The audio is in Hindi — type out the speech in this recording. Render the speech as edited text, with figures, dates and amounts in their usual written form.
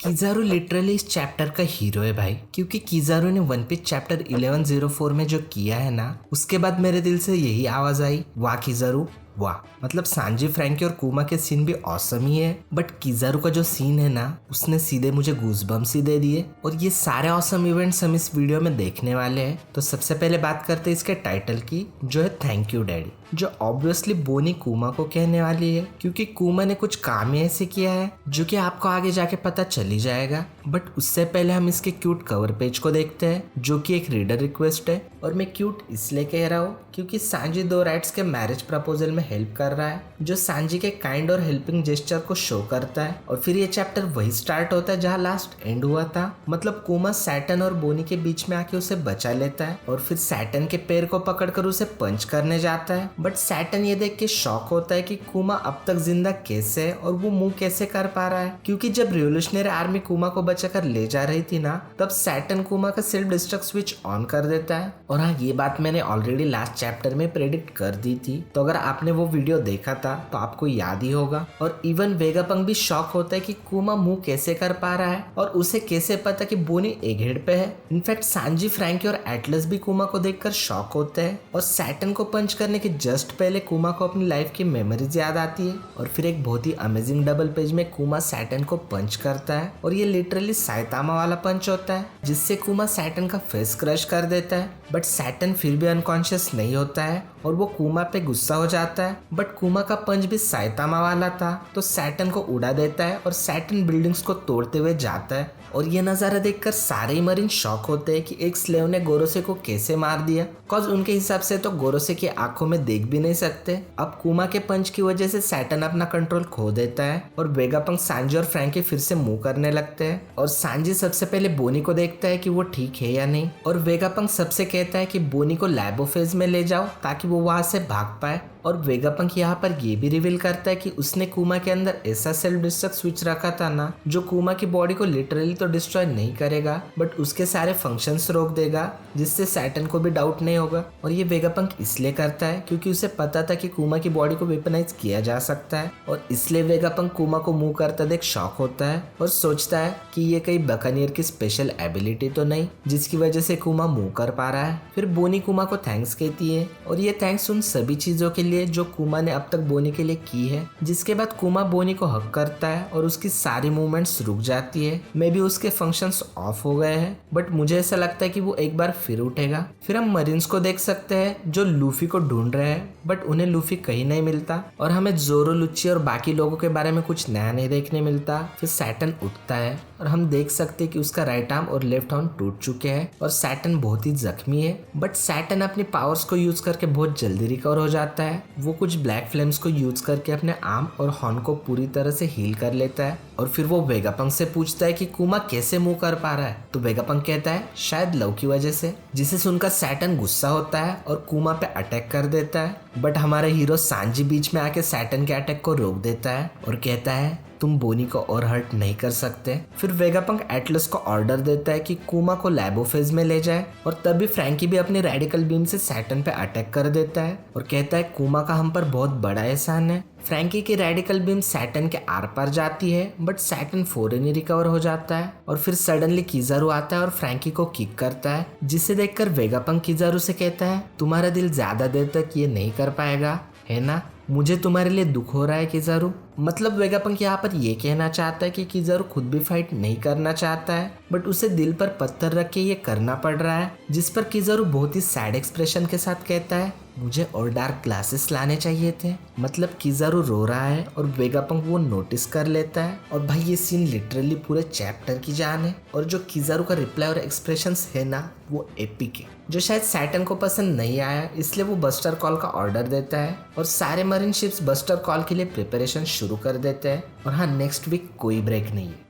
किज़ारू लिटरली इस चैप्टर का हीरो है भाई, क्योंकि किज़ारू ने वन पीस चैप्टर 1104 में जो किया है ना, उसके बाद मेरे दिल से यही आवाज आई, वाह किज़ारू वाह। मतलब सांजी, फ्रैंकी और कुमा के सीन भी ऑसम ही है, बट किज़ारू का जो सीन है ना, उसने सीधे मुझे गूज़बम्स ही दे दिए। और ये सारे ऑसम इवेंट्स हम इस वीडियो में देखने वाले हैं। तो सबसे पहले बात करते हैं इसके टाइटल की, जो है थैंक यू डैडी, जो ऑब्वियसली बोनी कुमा को कहने वाली है, क्योंकि कुमा ने कुछ काम ही ऐसे किया है जो कि आपको आगे जाके पता चल ही जाएगा। बट उससे पहले हम इसके क्यूट कवर पेज को देखते हैं, जो कि एक रीडर रिक्वेस्ट है। और मैं क्यूट इसलिए कह रहा हूँ क्योंकि सांजी दो राइट्स के मैरिज प्रपोजल में हेल्प कर रहा है, जो सांजी के काइंड और हेल्पिंग जेस्चर को शो करता है। और फिर ये चैप्टर वही स्टार्ट होता है जहाँ लास्ट एंड हुआ था। मतलब कुमा सैटर्न और बोनी के बीच में आके उसे बचा लेता है और फिर सैटर्न के पैर को पकड़कर उसे पंच करने जाता है। बट सैटर्न ये देख के शॉक होता है कि कुमा अब तक जिंदा कैसे है और वो मूव कैसे कर पा रहा है, क्योंकि जब रिवोल्यूशनरी आर्मी कुमा को बचाकर ले जा रही थी ना, तब सैटर्न कुमा का सेल्फ डिस्ट्रक्ट स्विच ऑन कर देता है। और हाँ, ये बात मैंने ऑलरेडी लास्ट चैप्टर में प्रेडिक्ट कर दी थी, तो अगर आपने वो वीडियो देखा था तो आपको याद ही होगा। और इवन वेगापंक भी शॉक होता है कि कुमा मूव कैसे कर पा रहा है और उसे कैसे पता कि बोनी एक हेड पे है। इनफैक्ट सांजी, फ्रैंकी और एटलस भी कुमा को देखकर शॉक होते हैं। और सैटर्न को पंच करने के जस्ट पहले कुमा को अपनी लाइफ की मेमोरीज याद आती है। और फिर एक बहुत ही अमेजिंग डबल पेज में कुमा सैटर्न को पंच करता है, और ये लिटरली साइतामा वाला पंच होता है, जिससे कुमा सैटर्न का फेस क्रश कर देता है। बट सैटर्न फिर भी अनकॉन्शियस नहीं होता है और वो कुमा पे गुस्सा हो जाता है। बट कुमा का पंच भी साइतामा वाला था, तो सैटर्न को उड़ा देता है और सैटर्न बिल्डिंग्स को तोड़ते हुए जाता है। और ये नज़ारा देखकर सारे ही मरीन शॉक होते हैं कि एक स्लेव ने गोरोसे को कैसे मार दिया, कॉज उनके हिसाब से तो गोरोसे की आंखों में देख भी नहीं सकते। अब कुमा के पंच की वजह से सैटर्न अपना कंट्रोल खो देता है और वेगापंक, सांजी और फ्रैंकी फिर से मूव करने लगते हैं। और सांजी सबसे पहले बोनी को देखता है कि वो ठीक है या नहीं, और वेगापंक सबसे कहता है कि बोनी को लैबोफेज में ले जाओ ताकि वो वहां से भाग पाए। और वेगापंक यहाँ पर ये भी रिवील करता है कि उसने कुमा के अंदर ऐसा सेल्फ डिस्ट्रक्ट स्विच रखा था ना, जो कुमा की बॉडी को लिटरली तो डिस्ट्रॉय नहीं करेगा, बट उसके सारे फंक्शंस रोक देगा, जिससे सैटर्न को भी डाउट नहीं होगा। और ये वेगापंक इसलिए करता है क्योंकि उसे पता था कि कुमा की बॉडी को वेपनाइज किया जा सकता है। और इसलिए वेगापंक कुमा को मूव करता देख शॉक होता है और सोचता है कि ये कई बकानियर की स्पेशल एबिलिटी तो नहीं, जिसकी वजह से कुमा मूव कर पा रहा है। फिर बोनी कुमा को थैंक्स कहती है, और ये थैंक्स उन सभी चीजों के लिए जो कुमा ने अब तक बोनी के लिए की है। जिसके बाद कुमा बोनी को हक करता है और उसकी सारी मूवमेंट्स रुक जाती है। मे बी उसके फंक्शंस ऑफ हो गए हैं, बट मुझे ऐसा लगता है कि वो एक बार फिर उठेगा। फिर हम मरीन्स को देख सकते हैं जो लूफी को ढूंढ रहे हैं, बट उन्हें लूफी कहीं नहीं मिलता और हमें जोरो, लुच्ची और बाकी लोगों के बारे में कुछ नया नहीं देखने मिलता। फिर सैटर्न उठता है और हम देख सकते हैं कि उसका राइट आर्म और लेफ्ट आर्म टूट चुके हैं और सैटर्न बहुत ही जख्मी है। बट सैटर्न अपनी पावर्स को यूज करके बहुत जल्दी रिकवर हो जाता है। वो कुछ ब्लैक फ्लेम्स को यूज करके अपने आर्म और हॉर्न को पूरी तरह से हील कर लेता है। और फिर वो वेगापंक से पूछता है कि कुमा कैसे मूव कर पा रहा है, तो वेगापंक कहता है शायद लव की वजह से, जिसे सुनकर सैटर्न गुस्सा होता है और कुमा पे अटैक कर देता है। बट हमारे हीरो सांजी बीच में आके सैटर्न के अटैक को रोक देता है और कहता है तुम बोनी को और हर्ट नहीं कर सकते। फिर वेगापंक एटलस को ऑर्डर देता है कि कुमा को लैबोफेज में ले जाए, और तभी फ्रैंकी भी अपनी रेडिकल बीम से सैटर्न पे अटैक कर देता है और कहता है कुमा का हम पर बहुत बड़ा एहसान है। फ्रैंकी की रेडिकल बीम सैटर्न के आर पार जाती है, बट सैटर्न फौरन ही रिकवर हो जाता है। और फिर सडनली किज़ारू आता है और फ्रैंकी को किक करता है, जिसे देखकर वेगापंक किज़ारू से कहता है तुम्हारा दिल ज्यादा देर तक ये नहीं कर पाएगा, है ना? मुझे तुम्हारे लिए दुख हो रहा है किज़ारू। मतलब वेगापंक यहाँ पर ये कहना चाहता है कि किज़ारू खुद भी फाइट नहीं करना चाहता है, बट उसे दिल पर पत्थर रख के ये करना पड़ रहा है। जिस पर किज़ारू बहुत ही सैड एक्सप्रेशन के साथ कहता है मुझे और डार्क ग्लासेस लाने चाहिए थे। मतलब किज़ारू रो रहा है और वेगापंक वो नोटिस कर लेता है। और भाई ये सीन लिटरली पूरे चैप्टर की जान है, और जो किज़ारू का रिप्लाई और एक्सप्रेशंस है ना, वो एपिक है, जो शायद सैटर्न को पसंद नहीं आया, इसलिए वो बस्टर कॉल का ऑर्डर देता है और सारे मरीन शिप्स बस्टर कॉल के लिए प्रिपरेशन शुरू कर देते हैं। और हाँ, नेक्स्ट वीक कोई ब्रेक नहीं है।